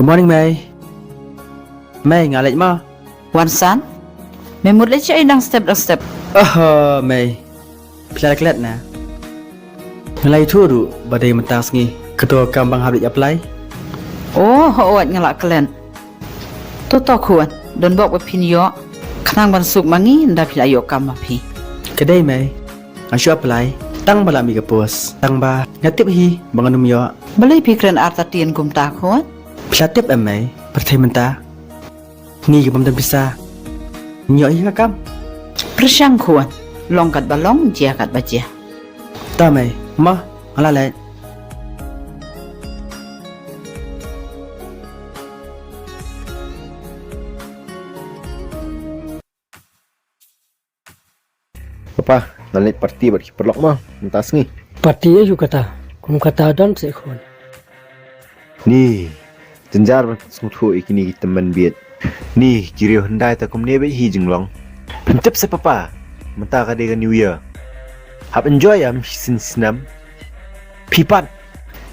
Good morning, May. May, ngalit mo? Wan San? May mulit siya ilang step. Oh, May. Pelat-kelat na. Ngalay turu, badai mentas ngi. Ketua kambang habis apply. Oh, hoat ngalak kelen. Toto kuan, don bok wapin yo. Kanang bansuk mangi, nda pila yo kam mapi. Kedai, May. Asyu apply. Tang bala mi kapus. Tang ba, ngatip hi, banganum yo. Balai pikiran arta tien kum ta kuan. Pelatip May. Pertai mentah. Ni ke pemdan bisa. Nyo hi kakam. Persang kuan. Long kat balong, jia kat bacia. Ta, May. Ma, alalet. Papa, nalit parti berkiperlok mah, mentas ni. Parti ya juga kata, kum kata dan sekon. Ni, jenjar sungtu ikini teman biet. Ni, kiri hendai tak kum nebe hi jenglong. Pentep se papa, mentah kade ke New Year. Hab enjoy am sin sinam. Pipat,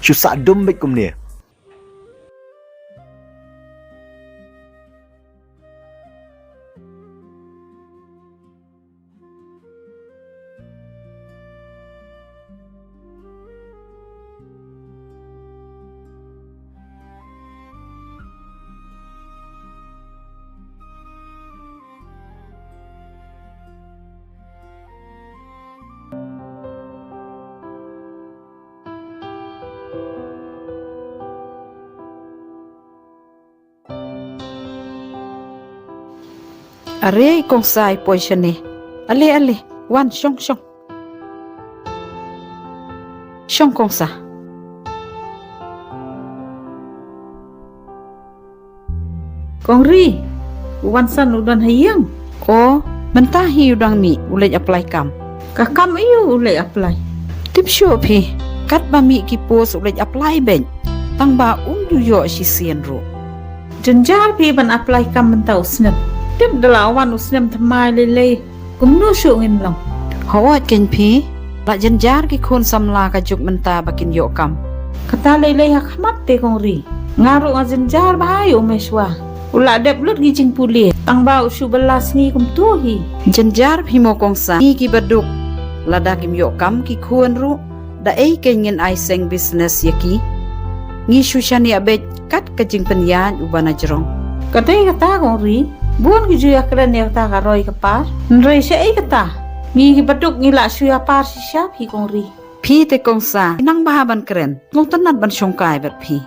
susah dom baik kum ni. Are kong sai position ni. Ale, wan syong. Syong kong sa. Kong Ri, Wan San udan hayang. Oh, mentahi udang mi, ulej apply kam. Kakam iyo ulay apply. Tip sure pi, kat ba mi ki pos ulej apply ben. Tang ba yo si sien ro. Jenjar pi ban apply kam mentau snap. Tip dalawan usnam thamai lele. Kumno syungin lang. Hawat ken pi, la jenjar ki kun samla ka juk menta bakin yo kam. Kata lele hakamat te Kong Ri. Ngaru nga jenjar bahayo meswa. Ula dep lut gijing puli. Tang ba usu belas ni kum tuhi. Jenjar pi mo kong sa, ni ki baduk. Lada kim yo kam ki kun ru, da ei kenyen ai seng business yaki. Ngi shushani abet kat kajing penyan ubana jerong. Kata Kong Ri. Buan ki juya keren ya kata karoi kapar. Nrei syai kata. Ngi ki baduk ngila suya par si syap hi Kong Ri. Pi te kong sa, nang bahaban keren. Ngong tanat ban syongkai bat pi.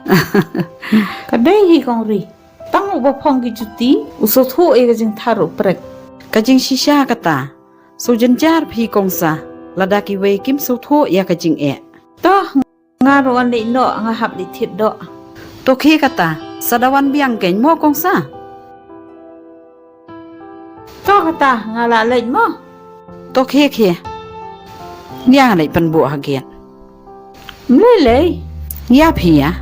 Kadai hi Kong Ri. Tang uba pong ki juti. Usot ho e kajing taruh prek. Kajing shisha kata. So jenjar pi kong sa, lada ki wei kim so tho ya kajing e. Toh ngaru an li no ngahap li tit do. Tokhe kata, sadawan biang ken mo kong sa. Toh kata ngala lej mo. Tokhe khe. Niang lai pan bu hagian. Mlele. Ya pi ya.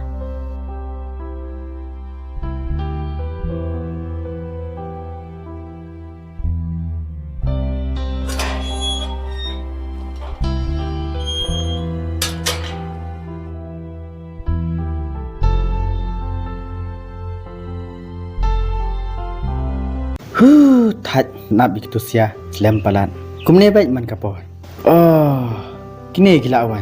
That nak begitu sia, selempalan. Kumne baik man kapor. Oh, kini gila awan.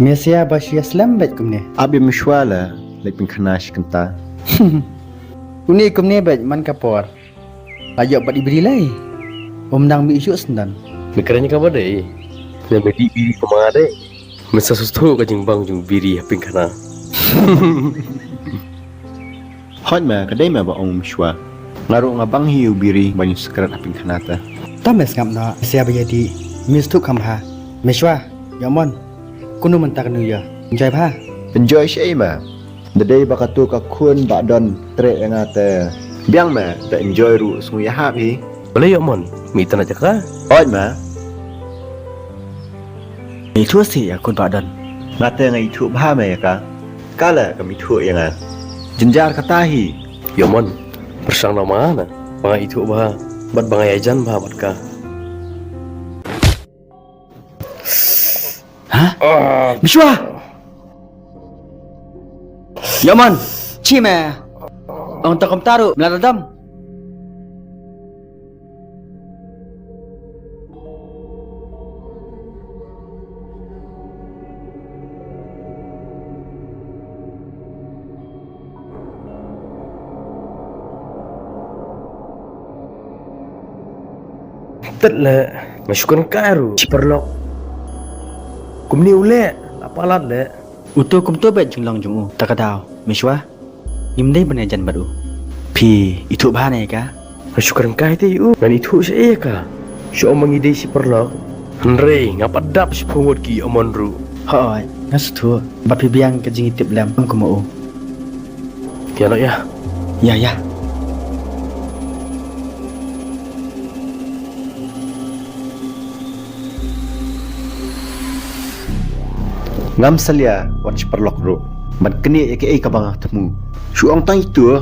Mesia basia selam baik kumne. Abi mishwala, lepin kanash kenta. Kuni kumne baik man kapor. Ajak bat diberi lai. Omnang mi isu sendan. Mikirannya kamu deh. Nama di biri kemana? Masa sustu kajing bang jung biri haping kana. Hot ma, kadai ma ba ong mishwa. Ngaru ngabang hiu biri banyu sekerat aping kanata. Tames ngam na sia bayadi mistu kamha. Meshwa, yamon. Kuno mentak nu ya. Enjoy pha. Enjoy syai ma. Dadai bakatu ka kun ba don tre yang ate. Biang ma, da enjoy ru sungu ya hap hi. Boleh ya mon, mita nak cakap. Hot ma. Ni thua si ya kun badan. Ngate ngai thu ba ma ya ka. Kala kami thu yang jenjar katahi. Ya mon, bersang nama na. Mga itu bah. Bat bangai ajan bah bat ka. Hah? Mishwa! Yaman! Cime! Ang takom taro, meladam. Tet le, masukan karu. Ciperlok. Kum ni ule, lapalat le. Uto kum to bet jung long jung u takadao. Mishwa. Imdai benejan baru. Pi itu bahane ka? Masukan kai te u. Ngan itu saya ka. Si omang ide si perlok. Henry, ngapa dap si pungut ki omon ru. Hoi, ngasutu. Bat pi biang ke jing itip lam ku mau. Ya nak ya. Ya ya. Ngam salia wat perlok ro. Mat keni eke ka bang temu. Shu ong tang itu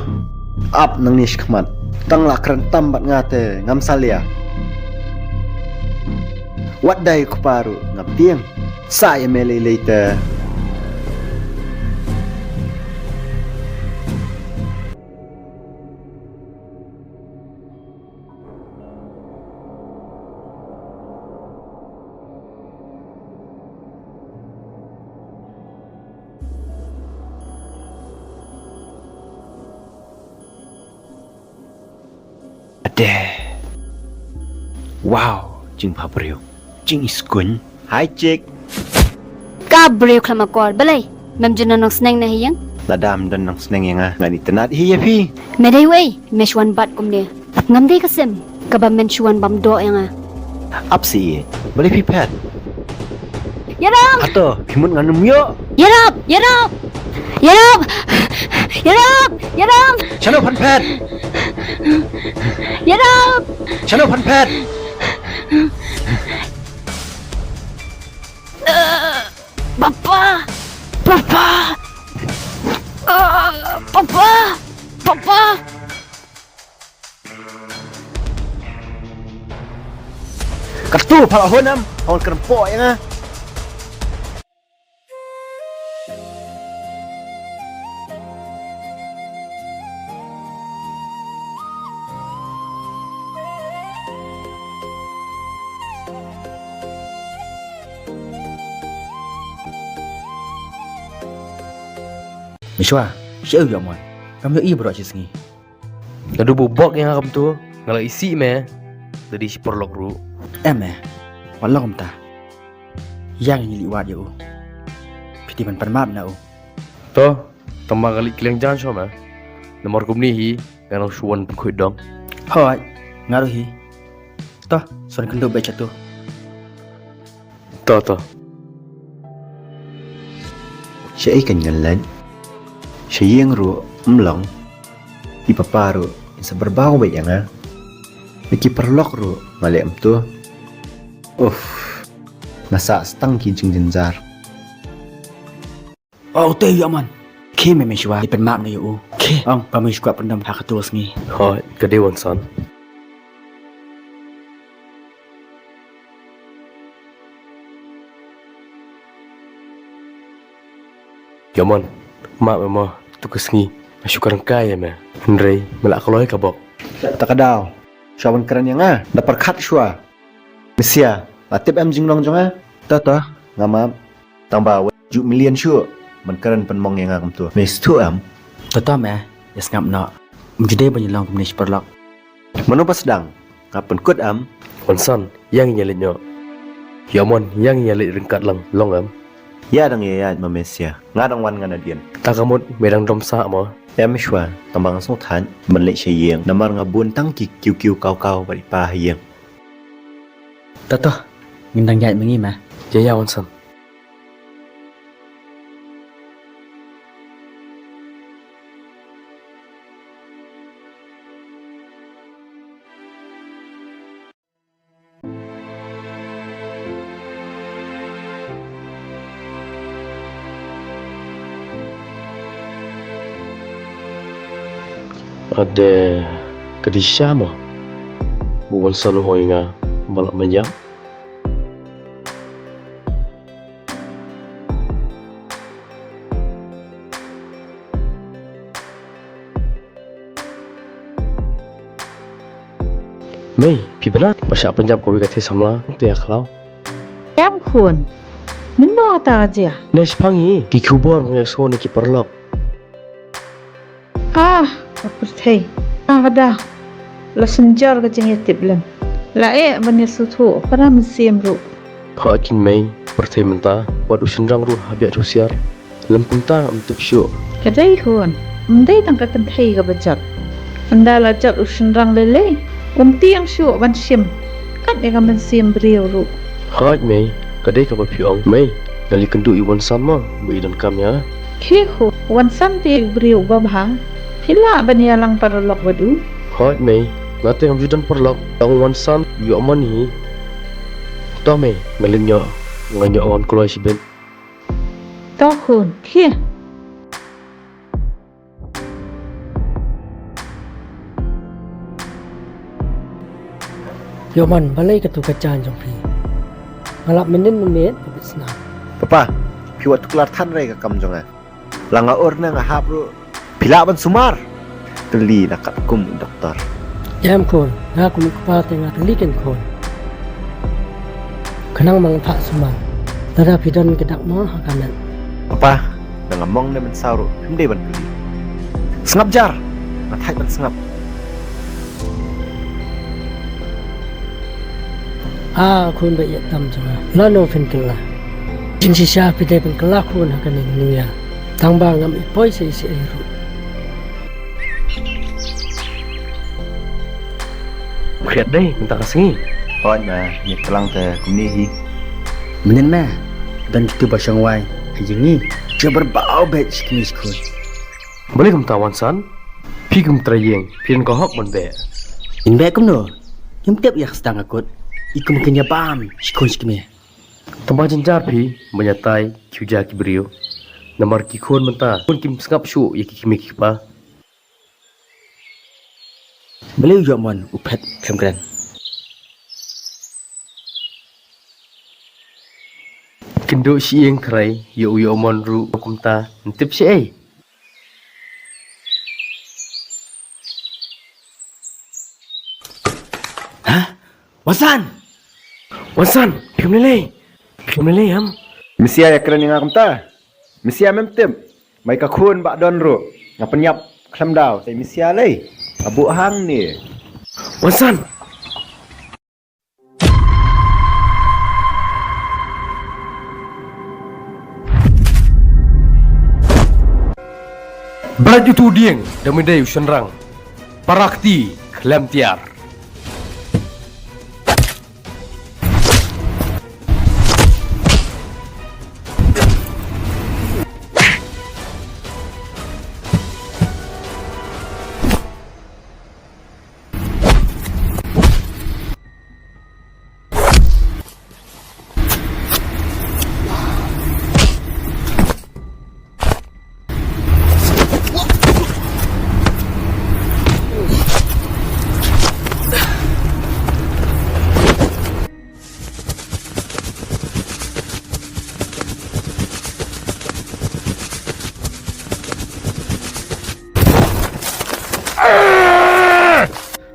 ap nang nish khmat. Tang la kran tam bat ngate ngam salia. Wat dai ku paru ngap tiang. Sa ya mele later. Wow, jing pabriu. Jing iskun. Hi chick. Ka breu klamakor balay. Mem juna nang sneng na hiyang. Ladam dan nang seneng yang ngani tenat hiya pi. Meday way, meshwan bat kumne. Ngamday kasem. Kaba menshuan bam do yang Ap si. Boleh pi pet. Yarab! Ato, pimun nganum yo. Yarab! Yarab! Yarab! Yarab! Yarab! Chano pan pet. Yarab! Chano pan pet. Papa! Papa! Papa! Papa! Kartu pala honam. Awal kerempok yang Mishwa, siapa yang mon? Kamu iya bro cisngi. Ngadu bubok yang akam tu. Ngalah isi me. Jadi si perlok ru. Walau kum ta. Yang ini liwat ya u. Piti man permap na u. Toh, tambah kali kalian jangan sama. Nomor kum ni hi. Nganong suan pun kuit dong. Hoi, ngaruhi. Toh, suara kendo baca tu. Toh. siya ay kanyalan. Siya yung ro, umlang. Ipaparo, sa barbaho ba yan nga? Nakiparlok ro, mali am to. Nasa stang kijing dinzar. Oh, tayo yaman. Kaya may siwa, ipanmap na yun. Kaya, ang pamishwa pandam hakatuwas ngi. Hoi, kadewan son. Yaman, mak mama, tugas ngi. Masyukaran kaya me. Henry, melak kaloy kabok. Takadaw, siyawan keren yang nga, naparkat siya. Mesya, latip am jinglong jong nga. Tata, nga ma'am. Tamba, 1 million siya. Man keren panmong yang nga kamto. Mes tu am. Tata me, yes ngap na. Mjede ba nilang kumnish perlak. Mano pas dang, ngapan kut am. Wansan, yang nyalit nyo. Yaman, yang nyalit ringkat lang, long am. Ya dang yayat mamesya. Nga dang wan nga na diyan. Takamot, medang domsa mo. Ya meswa, tambang sultan, menlek siya yang. Namar nga buntang kikiw-kiw kaw-kaw paripaha yang. Tata, ngindang yait mengi ma. Ya, Wansan. Ada kedisya mo. buwan sa luhoy nga balak manjang. Mei, pi benar masya penjam ko wigat samla tu ya kalau. Em khôn. Mình nói ta gì à? Nes pangi ki kubor ng so ni ki perlok. Ah, apa thei? Ah, ada. La senjar ke jeng yatib lem. La banyak suatu. Para mesim ru. Ha kin mei pertai menta wadu senrang ru habia rusiar. Lempung ta untuk syo. Kadai khôn. Mendai tang ka kan thei ka bajak. Anda la jak usun rang lele. Tiang syu ban sim. Kan ya kan mesim beriu ru. Ha mei kadai ka piong mei ngali kendu iwan sama be dan kamnya. Kihu, wan santi beriu babang. Hila banyak lang paralok wadu. Ha mei ngate am judan perlok tang wan san yo mani. To mei ngalinyo nganyo awan kulai si ben. To khôn. Kia. Yo man balai ka tu kacan jong pi. Ngalap menin menit bisna. Papa, piwat tuklar tan rai ka kam jonga. Langa orna nga hapro. Pila ban sumar. Teli nakat kum doktor. Jam kon, na ku mikpa tengah telikan kon. Kenang mang pak suman. Tada pidon kedak mo hakanan. Papa, nang mong na man sauro. Hindi ban teli. Sengap jar. Natai ban sengap. Kun ba yat tam jonga. Lano fen kala. Jin si sha pidai pen kala kun hakanin nuya. Tang ba ngam ipoi se isi airu. Khiat deh minta kasih. Hoi ma, ni kelang te kumni hi. Menin ma dan kita basang wai aja ni dia berbau baik sikit sikit. Boleh kum tawan san? Pi kum trayeng, pian ko hok mon be. In baik kum no. Yang tiap ya sedang akut. Ikum kenya bam sikit sikit. Tempat jenjar pi menyatai kiuja ki beriu. Namar ki khon menta pun kim sengap syu ya ki kimi ki pa. Beliau juga mon upet kemkeren. Kendo si yang krai yo yo mon ru kum ta ntip si ai. Hah? Wasan! Wansan, pium lele. Pium lele ham. Misia ya keren yang akum ta. Misia mem tim. Mai ka khun ba don ru. Nga penyap klam daw sai misia lei. Abu hang ni. Wansan. Berat itu dieng, damai usenrang. Parakti, klem tiar.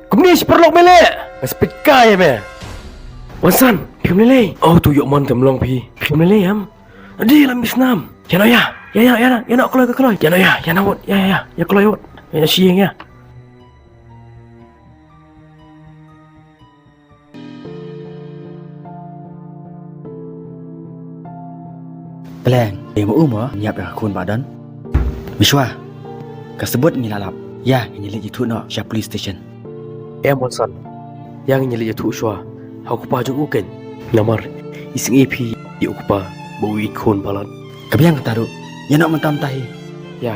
Kumnis perlok mele. Speed kaya me. Wansan, pium lele. Oh tu yok mon temlong pi. Pium lele ham. Adi lam bisnam. Ya ya. Ya nak keluar ke keluar. Ya nak wot. Ya keluar wot. Ya siang ya. Peleng, dia mau umur nyiap ya kun badan. Miswa, kasebut ngilalap. Ya, ini lagi tu nak siap police station. Wansan. Yang nyeli tu shwa. Aku pa jung uken. Namar ising EP ya aku pa bau ikon balat. Kebiang taruh. Ya nak mentam tahi. Ya.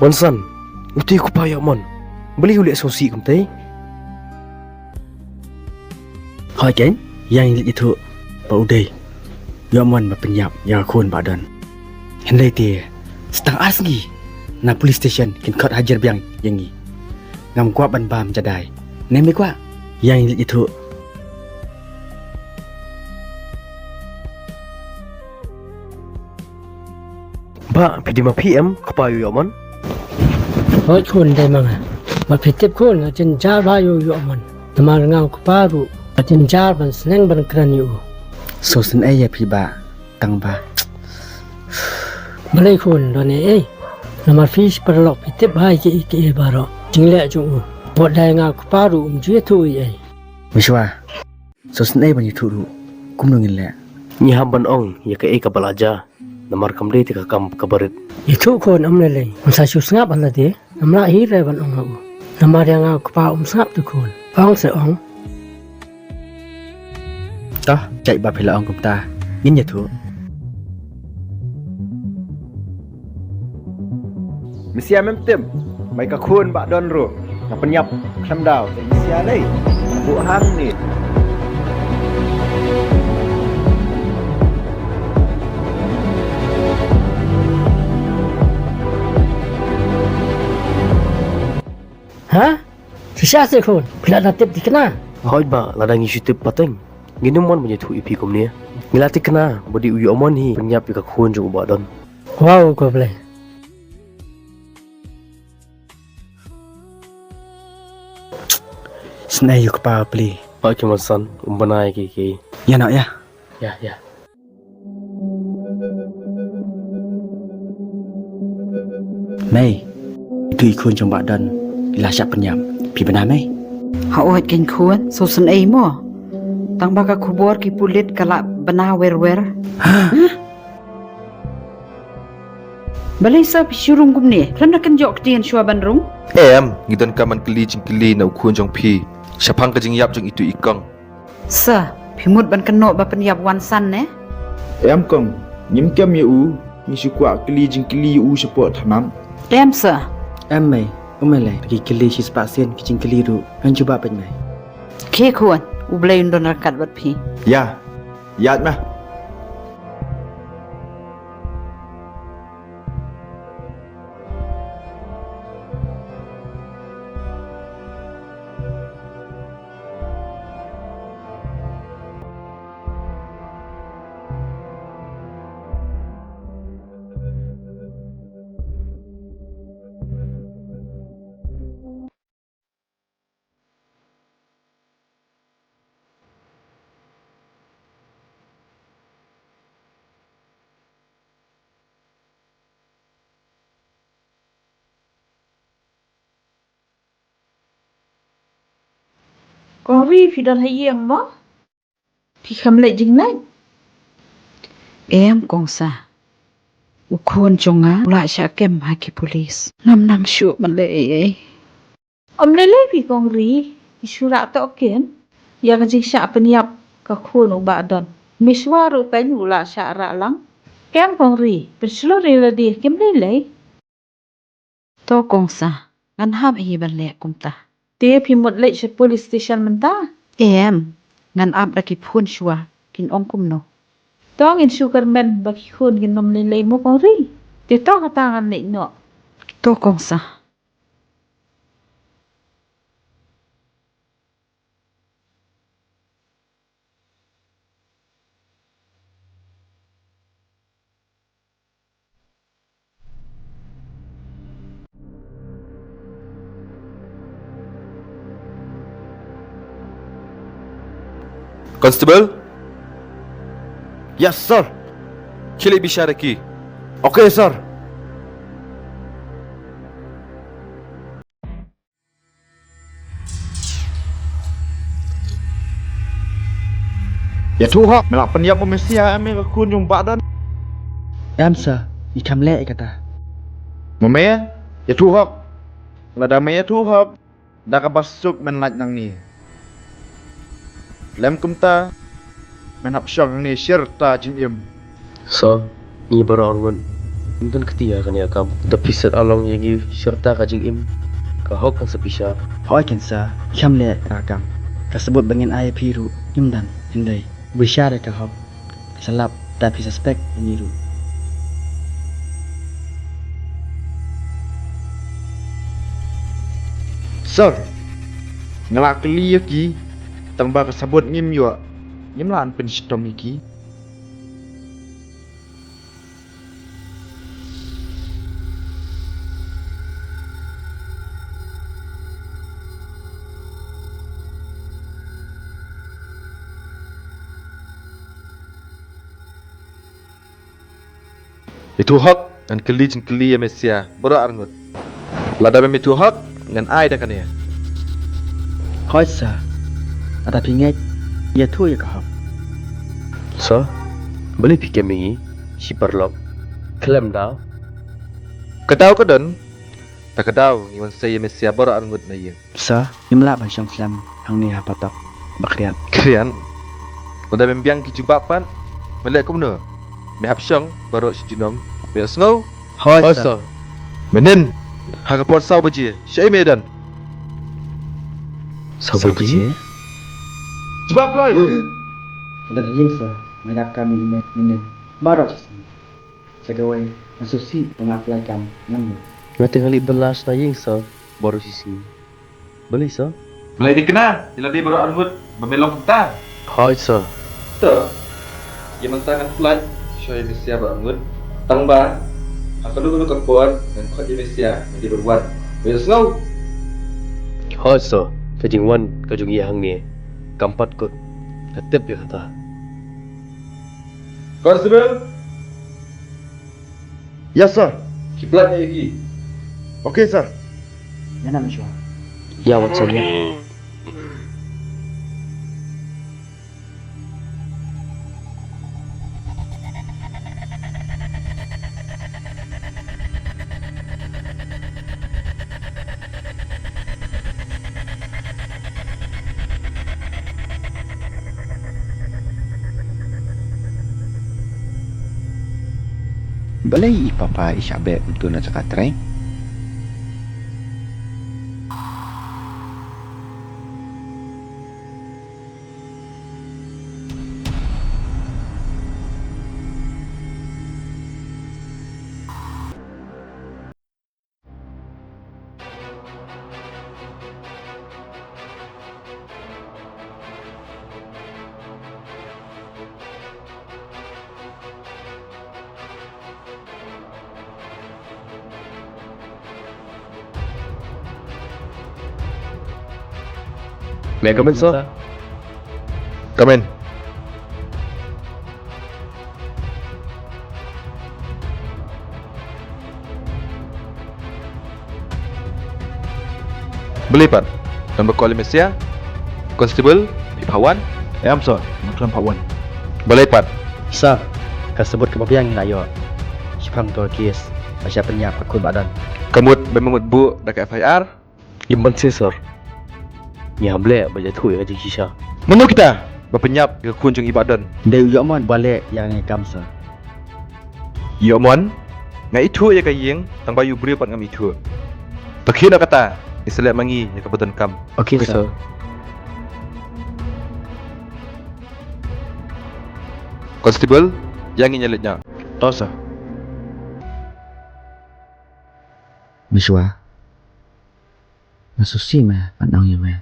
Wan San, uti ku pa ya mon. Beli ulit sosi kum teh. Hỏi kén, yang lihat itu Pak Uday. Yaman berpenyap yang akun badan. Hendai dia setang asgi. Na police station kin kot hajar biang yang ni. Ngam kuat ban bam jadai. Nemi kuat yang lihat itu. Ba, pidi ma PM ku pa ya mon. เฮ้ยคุณได้มั้งอ่ะมาผิดเจ็บคุณอาจารย์จ้าบ้าอยู่อยู่มันแต่มาเงาคุปารุอาจารย์จ้าบันแสดงบันกรันอยู่ Sosen ayah piba tang ba. มาเลยคุณตอนนี้เอ้ยน้ำมันฟิชปลอกผิดเจ็บให้กี่บาร์จริงแหละจุงบดได้เงาคุปารุจุยทุยเอ้ย Mishwa. Sosen ayah banyak turu. Kum nungin le. Ni ham ban ong ya ke ka balaja. Namar kam le ti ka kam kabarit. อีทุกคนอำเลยเลยมันใส่ชุดสงับอะไรเดียน้ำละฮีเรบันองเอาน้ำมาเรียงเอากระเป๋าสงับทุกคนอ้องเสียอง Toh, chạy ba phela ong kum ta. Ngin ya tu. Misia memtem. Mai ka khun ba don ro. Nak penyap klam dau. Misia lei. Bu hang ni. ฮะสิชาเสียคนพลาดติบติกนา Hoi ba ladang isu tip pateng. Ginum mon punya tu ipi kum ni. Ngilati kena bodi uyu omon hi penyap ka khun jung ba don. ว้าวก็เลย Sen ayah kepala beli. Pa ki Wan San umbanai ki. Ya nak ya. Ya. Mei. Itu ikun trong badan. Ila syak penyam. Pi benar mei. เฮาอดกินควรโซสันเอมัวตังบากะคุบอร์กิปุลิตกะละบนาเวรเวรบลิซาพิชุรุงกุมนี่พลันนักกันยอกเตียนชัวบันรุง Em, ngidan ka man kili jing kili na ukun jong pi. Syapang ka jing yap jong itu ikang. ซะพิมุดบันกันโนบะปัญญาวันสันเน Em kong, nyim kem ya u, ni sukwa keli jing keli u support thanam. แดมซะ Em mei. Umele. Pergi keli si sepasien. Kicing keli ru. Kan cuba pen mei. เคควรอุบเลยนดนรักัดวัดพี Ya. Yat mah. Có vi phi đàn hay yên mó. Phi khăm lệ dính nách. เอ็มกงซาอุควรจงอาลาชาเกมฮากิโพลิสนำนางชูมันเลย Ông lấy phi con rí. Phi chú rạ tọ kiến. Yang kan jing syak penyap ka khun u ba don. Miswa ru pen u la syak ra lang. Kem con rí. Pen slo ri la di kem lei lei. โตกงซางันห้ามอีบันแหลกกุมตา Tia phi một lệ cho police station man ta. เอ็มงันอับดากิพูนชัวกินองกุมโน To ngin sugar man ba ki khun gin nom lei lei mo con rí. Tia to ka tangan lei no. โตกงซา Constable, Yes, sir. kili bisyara ki. Okay, sir. Ya tu hak, melak penyap Misia ame ka khun jong ba don. Em sir. Ikam le kata. Mame, ya tu hak. Lada me ya tu hak. Da ka basuk men laj nang ni. Lem kumta. Men hap syang ni syir ta jin im. So, ni bara orwan. Mungkin ketia kan ya kam. Tapi set along yang serta kajing im. Kahok kan sepisah. Hoi ken sa kham le ka kam. Kasebut bangin ai phi ru yum dan hindai. Bishare ka hok. Salap tapi suspek ni ru. Sir, ngelak keli ki, tambah kesabut ngim yo. Ngim lan pen stom iki. Itu hak dan keli ya Mesia. Boro arngut. Lada bem itu hak dengan ai dah kan ya. Hoi sa. Ada pingai ya thu ya ka hok. So, boleh fikir mengi. Si perlok. Klaim dah. Kedau kedon. Tak kedau ngiwan saya Mesia boro arngut na ye. Sa yum la ban syang slam hang ni ha patok. Bakriat. Krian. Lada bem biang ki jubapan. Melek ko no. Mehap syang boro si jinom. Bias ngau. Hoi Oh sa. so. Menen. Haga pot sau baji. Syai medan. Sabar je. Jubap loy. Dan yin sa. Mereka kami minin. Baru segawai asusi pengapian kami yang Mati kali belas na yung so. Baru sisi. Boleh so? Mulai dikena. Jila dia boro arngut. Memelong kita. Hai so. Tu. Ia mentangan flight. Syai Mesia boro arngut. Tangba. Aku dulu kekuat dan kuat di Mesia. Jadi berbuat. Bias ngau. Hai so. Kajing wan kajung yang ni. Kampat kot. Ketep ya kata. Constable. Yes sir. Kiplatnya iki. Okay sir. yana mishwa. Ya Watson ya. Balai papa isyabe untuk nak cakap try. May I come in, sir? Come in. Boleh Pak. Nombor call Mesia. Constable Pipawan. Am sir. Maklam Pak Wan. Boleh Pak. Sa kasebut kepapian na yo. Syapam to kes. Asya penyap akun badan. Kemut memut bu dak FIR. Imban sih, sir. Ni hamle baca tu ya kajing sisa. Menu kita berpenyap ke kunjung ibadan. Deu yo mon balik yang ngam sa. Yo mon. Ngai itu ya kayeng tang bayu beri pat ngam itu. Pakhin kata. Islam mangi ya kebetulan kam. Okey sa. Constable yang ingin nyeletnya. Tahu sir. Mishwa. Masusi ma pandang yo ma.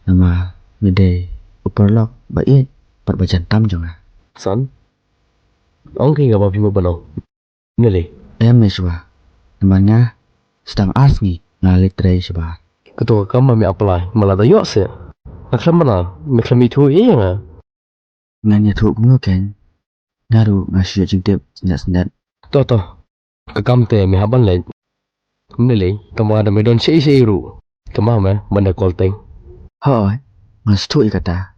Nama midday uperlok bait pat bajan tam jong ah. Son. Ông khi gặp phim bano. Nghe lì. Em Mishwa. Namanya sedang asni ngalit tray siba. Ketua kamu mi apply malah dah yok sih. Naklam mana? Naklam itu iya nga. Nganya thu cũng kan. Ngaru ngasih jingtip sendat-sendat. Toh. Kekam teh mi haban le. Nghe lì. Kamu ada medon si ru. Kamu mah benda kolteng. Hoi. Ngas thu kata.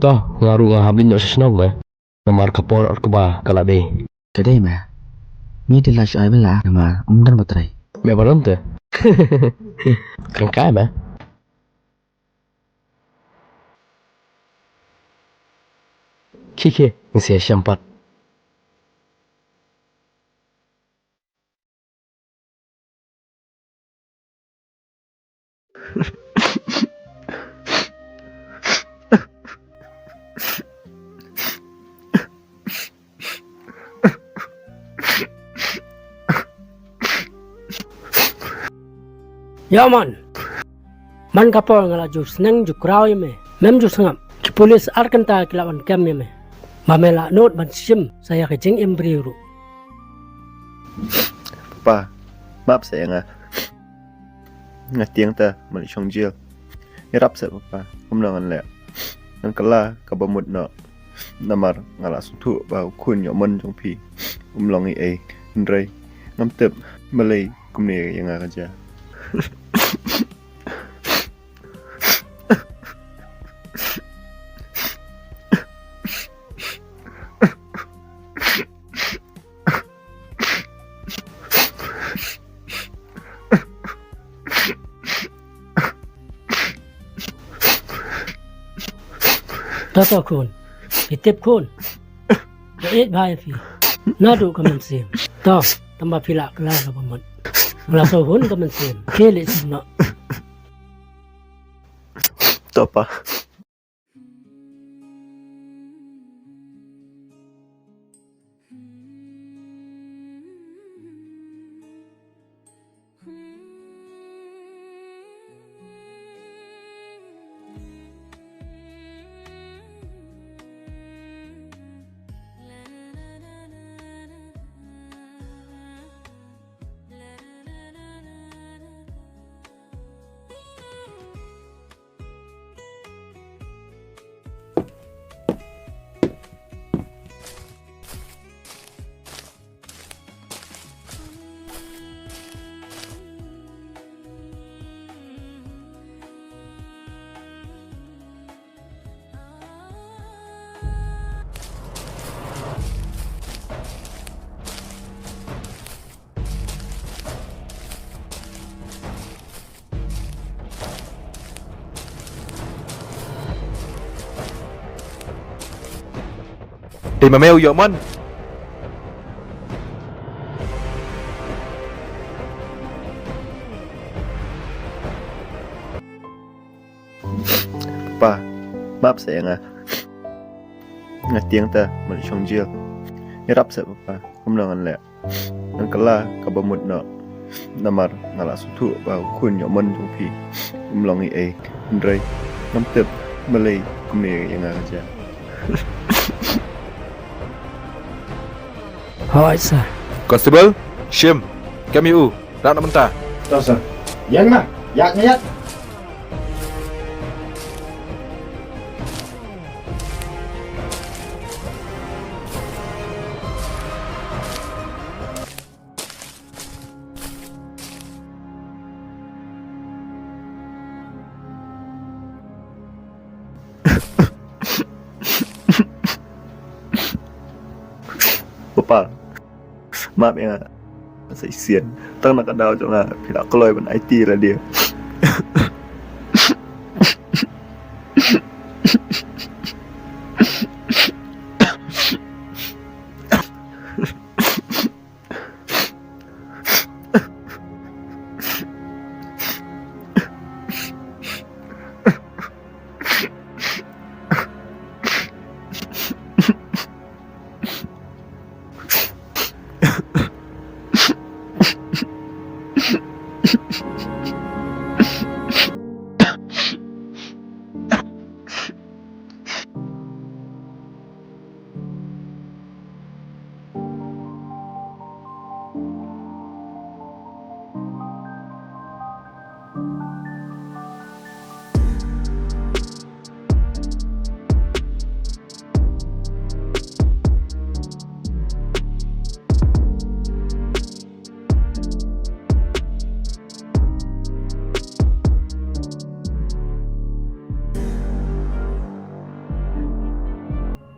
Toh ngaru ngahablin yok sesenong mah. Namar kapor keba kalade. Kedai ma. Mi de la syai bela nama umdan batrai. Mẹ bảo lắm tệ. Con cái mà. Khi mình sẽ xem bắt. Ya man. Man kapal ngala ju seneng ju krau ya me. Mem ju sengap. Ki polis arkanta kilawan kem ya me. Mamela note man sim saya kejeng embriuru. Papa, maaf sayang ah. Ngatiang ta mali chong jil. Irap sa papa, kumlangan le. Nang kala kabamut no. Namar ngala sutu ba kun yo mon jong pi. Umlongi ai ndrai. Ngam tep malay kumne yang aja. Tata kun. Pitip kun. Eit bhai fi. Nadu kaman sim. Ta tamba pila kala ka paman. Ngala so hun kaman sim. Kele simna. Topa. Tìm mà mail dọn mình. Papa, maaf sayang ah. Ngatiang ta mali chong jil. Irap sa papa, kumlangan le. Nang kala kabamut no. Namar ngala sutu ba kun yo mon jong pi. Umlongi ai ndrai. Ngam tep malay kumne yang aja. Hỏi sa. Constable, Shim, kami u, dah nak mentah. Tahu sir. Yang mah, yak. Papa, maaf ya, saya isian. Tang nak kadau jangan pila keloi ban IT lah dia.